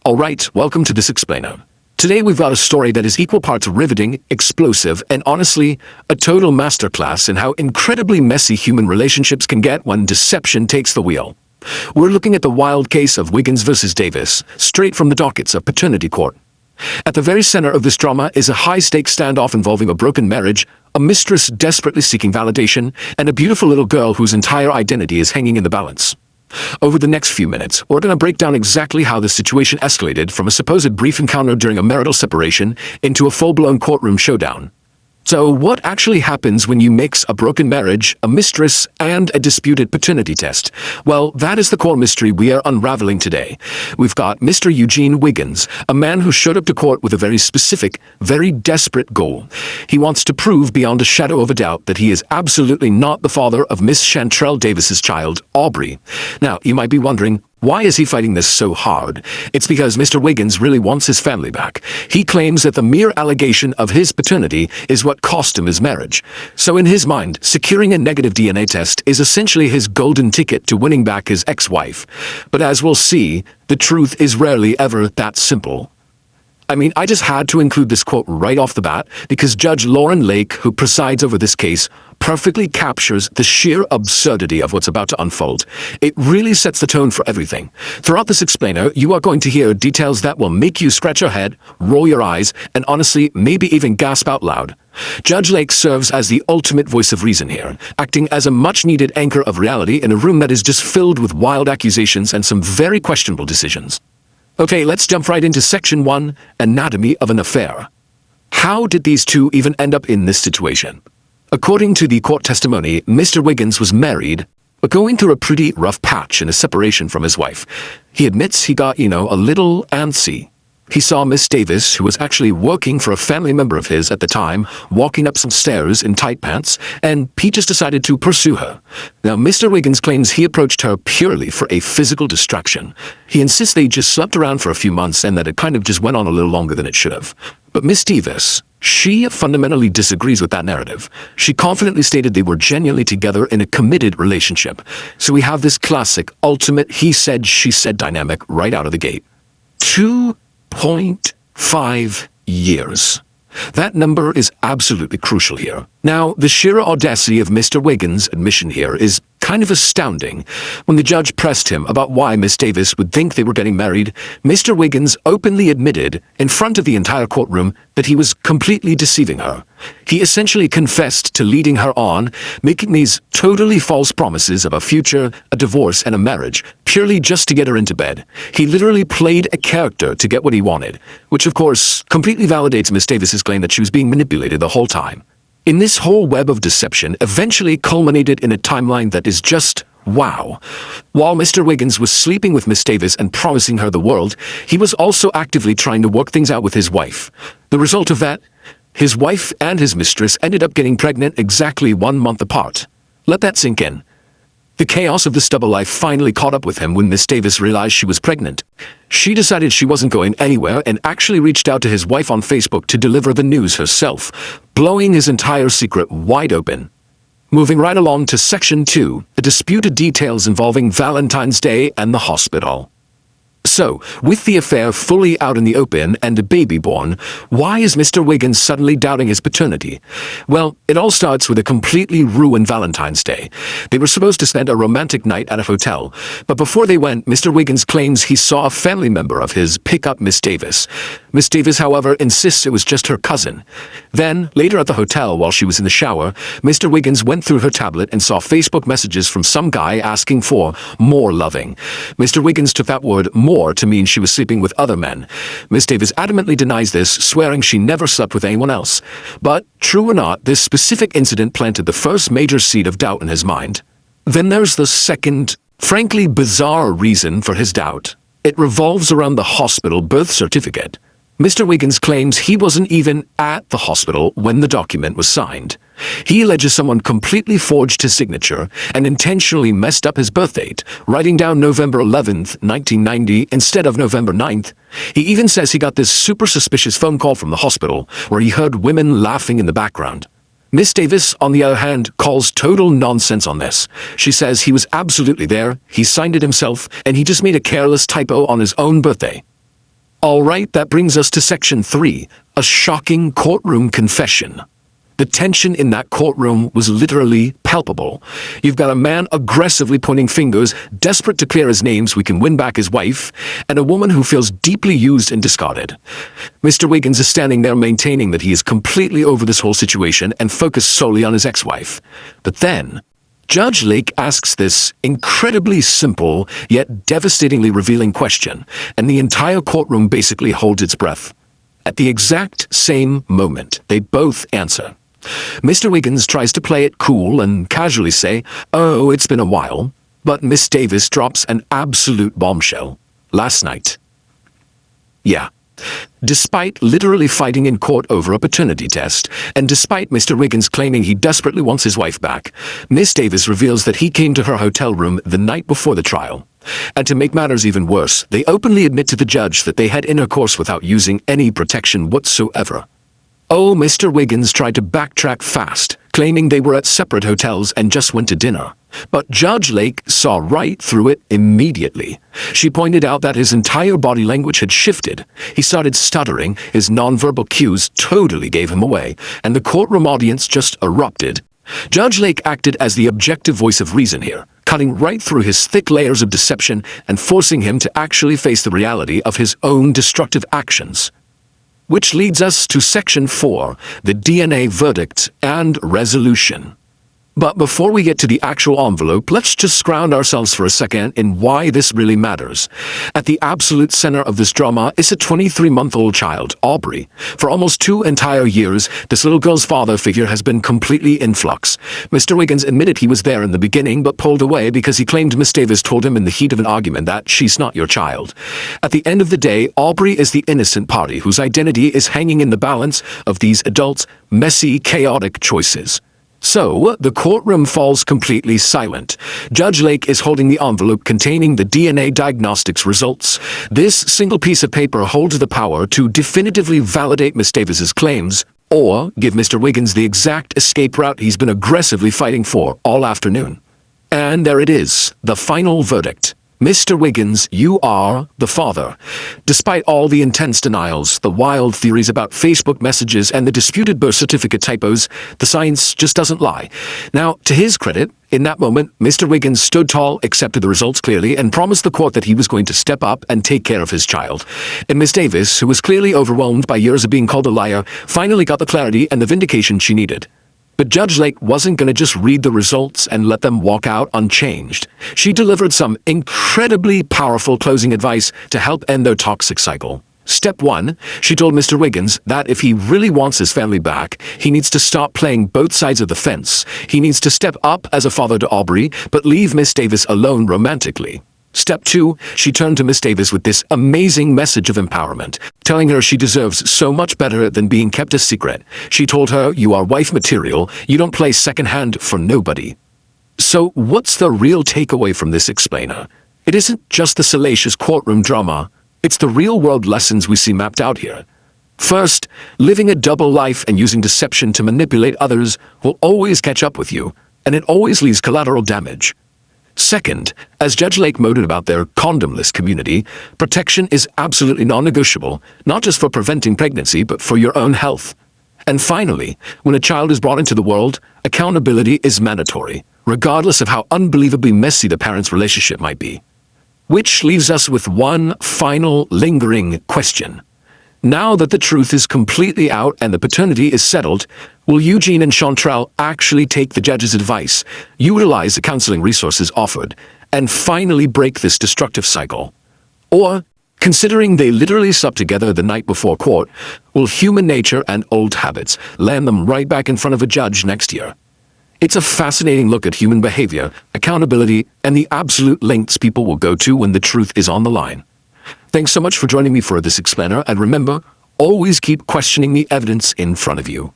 Alright, welcome to this explainer. Today we've got a story that is equal parts riveting, explosive, and honestly, a total masterclass in how incredibly messy human relationships can get when deception takes the wheel. We're looking at the wild case of Wiggins versus Davis, straight from the dockets of Paternity Court. At the very center of this drama is a high-stakes standoff involving a broken marriage, a mistress desperately seeking validation, and a beautiful little girl whose entire identity is hanging in the balance. Over the next few minutes, we're going to break down exactly how the situation escalated from a supposed brief encounter during a marital separation into a full-blown courtroom showdown. So what actually happens when you mix a broken marriage, a mistress, and a disputed paternity test? Well, that is the core mystery we are unraveling today. We've got Mr. Eugene Wiggins, a man who showed up to court with a very specific, very desperate goal. He wants to prove beyond a shadow of a doubt that he is absolutely not the father of Miss Chantrell Davis's child, Aubrey. Now, you might be wondering, why is he fighting this so hard? It's because Mr. Wiggins really wants his family back. He claims that the mere allegation of his paternity is what cost him his marriage. So in his mind, securing a negative DNA test is essentially his golden ticket to winning back his ex-wife. But as we'll see, the truth is rarely ever that simple. I just had to include this quote right off the bat because Judge Lauren Lake, who presides over this case, perfectly captures the sheer absurdity of what's about to unfold. It really sets the tone for everything. Throughout this explainer, you are going to hear details that will make you scratch your head, roll your eyes, and honestly, maybe even gasp out loud. Judge Lake serves as the ultimate voice of reason here, acting as a much-needed anchor of reality in a room that is just filled with wild accusations and some very questionable decisions. Okay, let's jump right into Section 1, Anatomy of an Affair. How did these two even end up in this situation? According to the court testimony, Mr. Wiggins was married, but going through a pretty rough patch in a separation from his wife. He admits he got, a little antsy. He saw Miss Davis, who was actually working for a family member of his at the time, walking up some stairs in tight pants, and he just decided to pursue her. Now, Mr. Wiggins claims he approached her purely for a physical distraction. He insists they just slept around for a few months and that it kind of just went on a little longer than it should have. But Miss Davis, she fundamentally disagrees with that narrative. She confidently stated they were genuinely together in a committed relationship. So we have this classic, ultimate he said, she said dynamic right out of the gate. 2.5 years. That number is absolutely crucial here. Now, the sheer audacity of Mr. Wiggins' admission here is kind of astounding. When the judge pressed him about why Miss Davis would think they were getting married, Mr. Wiggins openly admitted in front of the entire courtroom that he was completely deceiving her. He essentially confessed to leading her on, making these totally false promises of a future, a divorce, and a marriage, purely just to get her into bed. He literally played a character to get what he wanted, which of course completely validates Miss Davis's claim that she was being manipulated the whole time. In this whole web of deception eventually culminated in a timeline that is just wow. While Mr. Wiggins was sleeping with Miss Davis and promising her the world, he was also actively trying to work things out with his wife. The result of that? His wife and his mistress ended up getting pregnant exactly 1 month apart. Let that sink in. The chaos of this double life finally caught up with him when Miss Davis realized she was pregnant. She decided she wasn't going anywhere and actually reached out to his wife on Facebook to deliver the news herself, blowing his entire secret wide open. Moving right along to Section 2, the disputed details involving Valentine's Day and the hospital. So, with the affair fully out in the open and a baby born, why is Mr. Wiggins suddenly doubting his paternity? Well, it all starts with a completely ruined Valentine's Day. They were supposed to spend a romantic night at a hotel, but before they went, Mr. Wiggins claims he saw a family member of his pick up Miss Davis. Miss Davis, however, insists it was just her cousin. Then, later at the hotel while she was in the shower, Mr. Wiggins went through her tablet and saw Facebook messages from some guy asking for more loving. Mr. Wiggins took that word more to mean she was sleeping with other men. Miss Davis adamantly denies this, swearing she never slept with anyone else. But, true or not, this specific incident planted the first major seed of doubt in his mind. Then there's the second, frankly bizarre reason for his doubt. It revolves around the hospital birth certificate. Mr. Wiggins claims he wasn't even at the hospital when the document was signed. He alleges someone completely forged his signature and intentionally messed up his birth date, writing down November 11th, 1990 instead of November 9th. He even says he got this super suspicious phone call from the hospital where he heard women laughing in the background. Miss Davis, on the other hand, calls total nonsense on this. She says he was absolutely there, he signed it himself, and he just made a careless typo on his own birthday. Alright, that brings us to Section 3, a shocking courtroom confession. The tension in that courtroom was literally palpable. You've got a man aggressively pointing fingers, desperate to clear his name so we can win back his wife, and a woman who feels deeply used and discarded. Mr. Wiggins is standing there maintaining that he is completely over this whole situation and focused solely on his ex-wife. But then, Judge Lake asks this incredibly simple yet devastatingly revealing question, and the entire courtroom basically holds its breath. At the exact same moment, they both answer. Mr. Wiggins tries to play it cool and casually say, "Oh, it's been a while," but Miss Davis drops an absolute bombshell. "Last night." Yeah. Despite literally fighting in court over a paternity test, and despite Mr. Wiggins claiming he desperately wants his wife back, Miss Davis reveals that he came to her hotel room the night before the trial. And to make matters even worse, they openly admit to the judge that they had intercourse without using any protection whatsoever. Oh, Mr. Wiggins tried to backtrack fast, claiming they were at separate hotels and just went to dinner. But Judge Lake saw right through it immediately. She pointed out that his entire body language had shifted. He started stuttering, his nonverbal cues totally gave him away, and the courtroom audience just erupted. Judge Lake acted as the objective voice of reason here, cutting right through his thick layers of deception and forcing him to actually face the reality of his own destructive actions. Which leads us to Section 4, the DNA verdict and resolution. But before we get to the actual envelope, let's just ground ourselves for a second in why this really matters. At the absolute center of this drama is a 23-month-old child, Aubrey. For almost 2 entire years, this little girl's father figure has been completely in flux. Mr. Wiggins admitted he was there in the beginning, but pulled away because he claimed Miss Davis told him in the heat of an argument that she's not your child. At the end of the day, Aubrey is the innocent party whose identity is hanging in the balance of these adults' messy, chaotic choices. So, the courtroom falls completely silent. Judge Lake is holding the envelope containing the DNA diagnostics results. This single piece of paper holds the power to definitively validate Miss Davis's claims, or give Mr. Wiggins the exact escape route he's been aggressively fighting for all afternoon. And there it is, the final verdict. Mr. Wiggins, you are the father. Despite all the intense denials, the wild theories about Facebook messages, and the disputed birth certificate typos, the science just doesn't lie. Now, to his credit, in that moment, Mr. Wiggins stood tall, accepted the results clearly, and promised the court that he was going to step up and take care of his child. And Miss Davis, who was clearly overwhelmed by years of being called a liar, finally got the clarity and the vindication she needed. But Judge Lake wasn't going to just read the results and let them walk out unchanged. She delivered some incredibly powerful closing advice to help end their toxic cycle. Step 1, she told Mr. Wiggins that if he really wants his family back, he needs to stop playing both sides of the fence. He needs to step up as a father to Aubrey, but leave Miss Davis alone romantically. Step 2, she turned to Miss Davis with this amazing message of empowerment, telling her she deserves so much better than being kept a secret. She told her, "You are wife material, you don't play secondhand for nobody." So what's the real takeaway from this explainer? It isn't just the salacious courtroom drama, it's the real-world lessons we see mapped out here. First, living a double life and using deception to manipulate others will always catch up with you, and it always leaves collateral damage. Second, as Judge Lake noted about their condomless community, protection is absolutely non-negotiable, not just for preventing pregnancy, but for your own health. And finally, when a child is brought into the world, accountability is mandatory, regardless of how unbelievably messy the parents' relationship might be. Which leaves us with one final lingering question. Now that the truth is completely out and the paternity is settled, will Eugene and Chantrell actually take the judge's advice, utilize the counseling resources offered, and finally break this destructive cycle? Or, considering they literally slept together the night before court, will human nature and old habits land them right back in front of a judge next year? It's a fascinating look at human behavior, accountability, and the absolute lengths people will go to when the truth is on the line. Thanks so much for joining me for this explainer, and remember, always keep questioning the evidence in front of you.